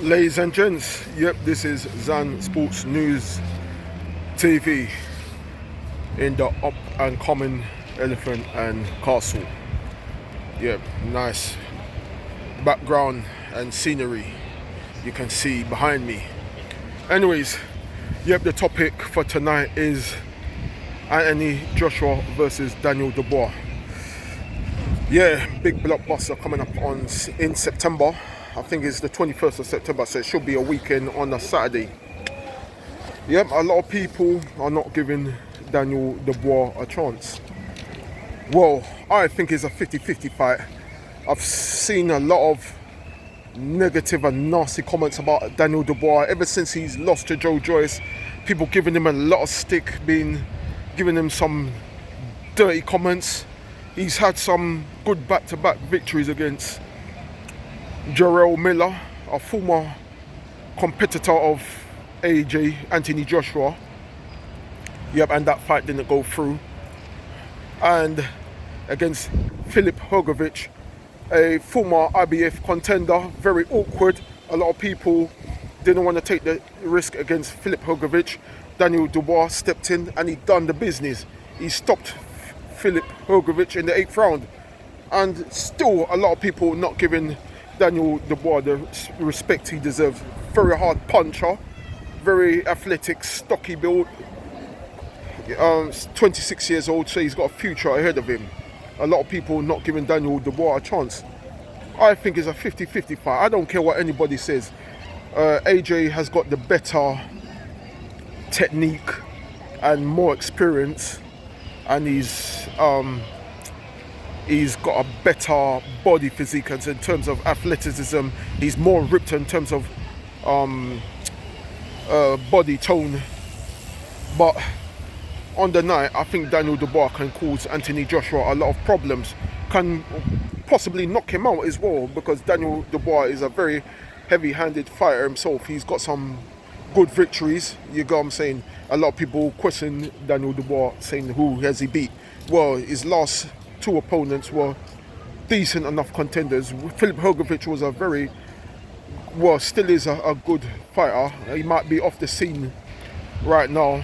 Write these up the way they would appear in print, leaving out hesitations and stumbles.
Ladies and gents, yep, this is Zan Sports News TV in the up and coming Elephant and Castle. Yep, nice background and scenery you can see behind me. Anyways, yep, the topic for tonight is Anthony Joshua versus Daniel Dubois. Yeah, big blockbuster coming up in September. I think it's the 21st of September, so it should be a weekend on a Saturday. Yep, a lot of people are not giving Daniel Dubois a chance. Well, I think it's a 50-50 fight. I've seen a lot of negative and nasty comments about Daniel Dubois ever since he's lost to Joe Joyce. People giving him a lot of stick, giving him some dirty comments. He's had some good back-to-back victories against Jarrell Miller, a former competitor of AJ, Anthony Joshua. Yep, and that fight didn't go through. And against Filip Hrgović, a former IBF contender, very awkward. A lot of people didn't want to take the risk against Filip Hrgović. Daniel Dubois stepped in and he done the business. He stopped Filip Hrgović in the 8th round. And still a lot of people not giving Daniel Dubois the respect he deserves. Very hard puncher, very athletic, stocky build. 26 years old, so he's got a future ahead of him. A lot of people not giving Daniel Dubois a chance. I think it's a 50-50 fight. I don't care what anybody says. AJ has got the better technique and more experience, and he's got a better body physique, and in terms of athleticism, he's more ripped in terms of body tone. But on the night, I think Daniel Dubois can cause Anthony Joshua a lot of problems, can possibly knock him out as well, because Daniel Dubois is a very heavy-handed fighter himself. He's got some good victories, you know what I'm saying. A lot of people question Daniel Dubois, saying who has he beat. Well, his last two opponents were decent enough contenders. Filip Hrgović was still is a good fighter. He might be off the scene right now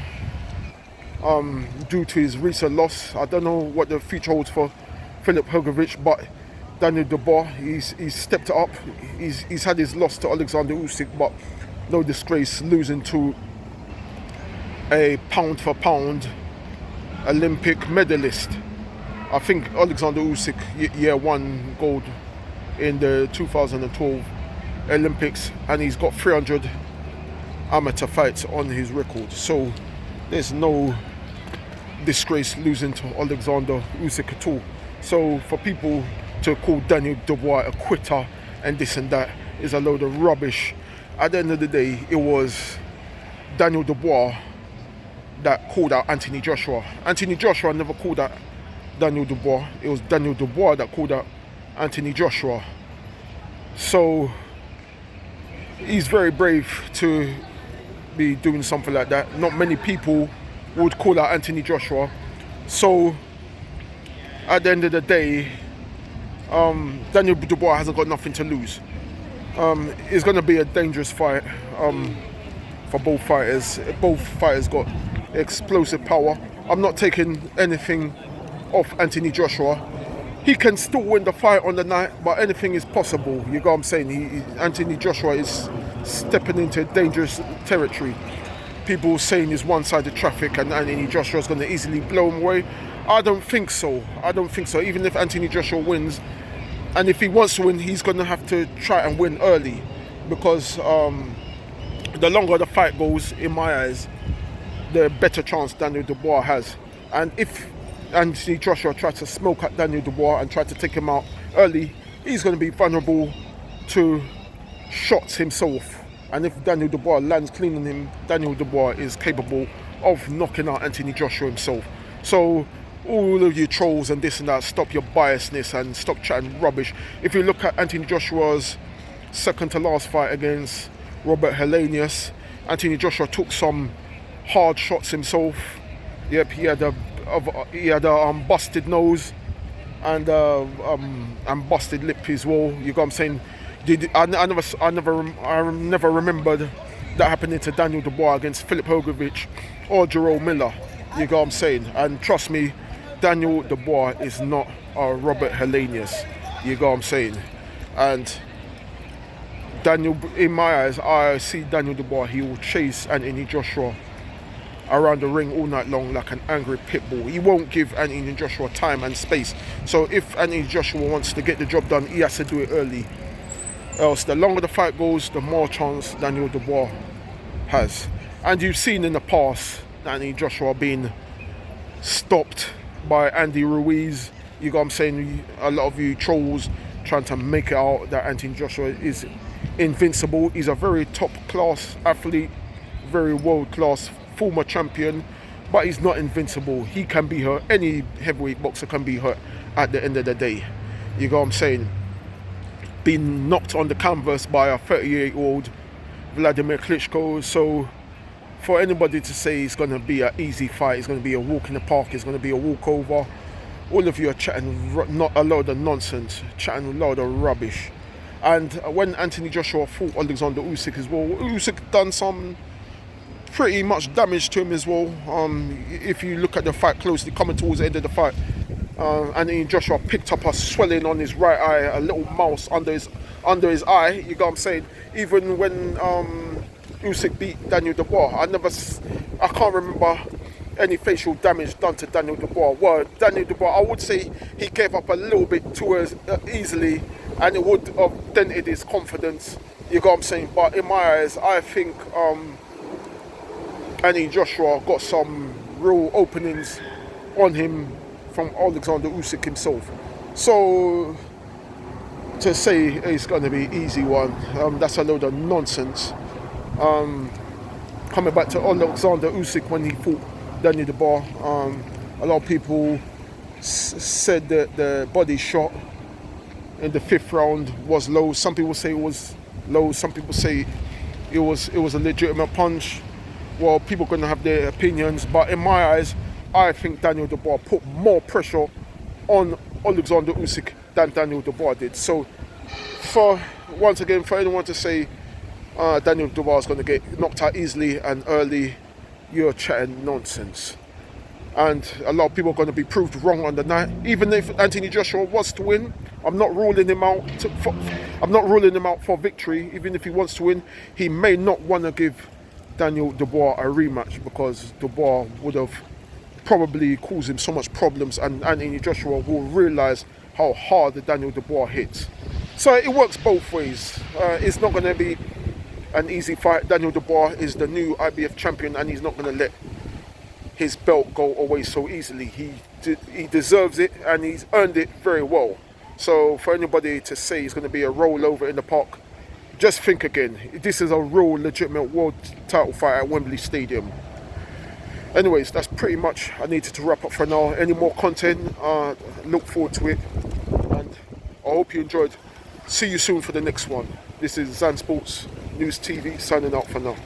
due to his recent loss. I don't know what the future holds for Filip Hrgović, but Daniel Dubois, he's stepped up. He's had his loss to Alexander Usyk, but no disgrace losing to a pound-for-pound Olympic medalist. I think Alexander Usyk won gold in the 2012 Olympics, and he's got 300 amateur fights on his record. So there's no disgrace losing to Alexander Usyk at all. So for people to call Daniel Dubois a quitter and this and that is a load of rubbish. At the end of the day, it was Daniel Dubois that called out Anthony Joshua. Anthony Joshua never called out Daniel Dubois. It was Daniel Dubois that called out Anthony Joshua. So he's very brave to be doing something like that. Not many people would call out Anthony Joshua. So at the end of the day, Daniel Dubois hasn't got nothing to lose. It's going to be a dangerous fight for both fighters. Both fighters got explosive power. I'm not taking anything off Anthony Joshua. He can still win the fight on the night, but anything is possible. You know what I'm saying? Anthony Joshua is stepping into dangerous territory. People saying he's one-sided traffic and Anthony Joshua is going to easily blow him away. I don't think so. Even if Anthony Joshua wins, and if he wants to win, he's going to have to try and win early, because the longer the fight goes, in my eyes, the better chance Daniel Dubois has. And if Anthony Joshua tries to smoke at Daniel Dubois and try to take him out early, he's going to be vulnerable to shots himself. And if Daniel Dubois lands clean on him, Daniel Dubois is capable of knocking out Anthony Joshua himself. So all of you trolls and this and that, stop your biasness and stop chatting rubbish. If you look at Anthony Joshua's second to last fight against Robert Helenius, Anthony Joshua took some hard shots himself. Yep, he had a busted nose and busted lip as well. You know what I'm saying? I never remembered that happening to Daniel Dubois against Philip Hogovich or Jerome Miller. You get what I'm saying? And trust me, Daniel Dubois is not a Robert Helenius. You get what I'm saying? And Daniel, in my eyes, I see Daniel Dubois. He will chase Anthony Joshua around the ring all night long like an angry pit bull. He won't give Anthony Joshua time and space. So if Anthony Joshua wants to get the job done, he has to do it early. Else, the longer the fight goes, the more chance Daniel Dubois has. And you've seen in the past Anthony Joshua being stopped by Andy Ruiz. You know what I'm saying? A lot of you trolls trying to make it out that Anthony Joshua is invincible. He's a very top class athlete, very world class former champion, but he's not invincible. He can be hurt. Any heavyweight boxer can be hurt at the end of the day. You know what I'm saying? Being knocked on the canvas by a 38-year-old Vladimir Klitschko. So for anybody to say it's going to be an easy fight, it's going to be a walk in the park, it's going to be a walkover, all of you are chatting not a load of nonsense, chatting a load of rubbish. And when Anthony Joshua fought Alexander Usyk as well, Usyk done some pretty much damage to him as well. If you look at the fight closely, coming towards the end of the fight, Anthony Joshua picked up a swelling on his right eye, a little mouse under his eye. You know what I'm saying? Even when Usyk beat Daniel Dubois, I can't remember any facial damage done to Daniel Dubois. Well, Daniel Dubois, I would say he gave up a little bit too easily, and it would have dented his confidence. You know what I'm saying? But in my eyes, I think Anthony Joshua got some real openings on him from Alexander Usyk himself. So to say it's going to be an easy one, that's a load of nonsense. Coming back to Alexander Usyk when he fought Daniel Dubois, a lot of people said that the body shot in the 5th round was low. Some people say it was low. Some people say it was a legitimate punch. Well, people are going to have their opinions, but in my eyes, I think Daniel Dubois put more pressure on Alexander Usyk than Daniel Dubois did. So, once again, for anyone to say Daniel Dubois is going to get knocked out easily and early, you're chatting nonsense. And a lot of people are going to be proved wrong on the night. Even if Anthony Joshua was to win, I'm not ruling him out for victory. Even if he wants to win, he may not want to give Daniel Dubois a rematch, because Dubois would have probably caused him so much problems, and Anthony Joshua will realise how hard the Daniel Dubois hits. So it works both ways. It's not going to be an easy fight. Daniel Dubois is the new IBF champion, and he's not going to let his belt go away so easily. He deserves it, and he's earned it very well. So for anybody to say it's going to be a rollover in the park, just think again. This is a real legitimate world title fight at Wembley Stadium. Anyways, that's pretty much I needed to wrap up for now. Any more content, look forward to it, and I hope you enjoyed. See you soon for the next one. This is Zan Sports News TV signing out for now.